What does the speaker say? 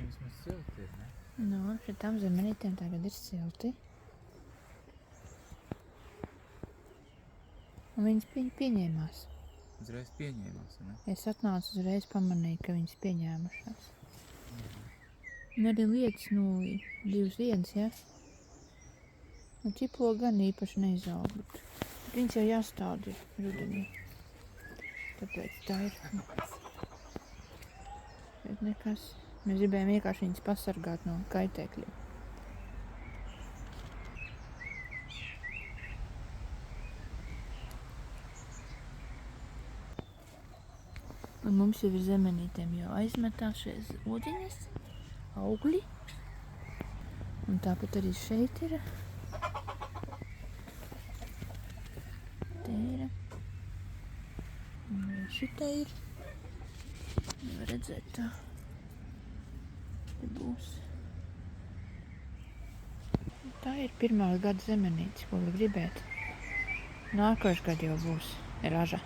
Vismaz silti ir, ne? Nu, šitām zemenītēm tagad ir silti. Un viņas pieņēmās. Uzreiz pieņēmās, ne? Es atnācu uzreiz pamanīju, ka viņas pieņēmušās. Un arī lietas, 2-1, ja? Un ķiplo gan īpaši neizaug, bet viņas jau jāstāda rudenī. Tāpēc tā ir. Bet nekas. Mēs gribējām vienkārši viņas pasargāt no kaitēkļiem. Un mums jau ir zemenītēm jau aizmetās šeit odiņas, augļi. Un tāpat arī šeit ir. Te ir. Un šitā ir. Nevar redzēt tā. Te būs. Tā ir pirmā gada zemenītes, ko gribēt. Nākošais gadu jau būs raža.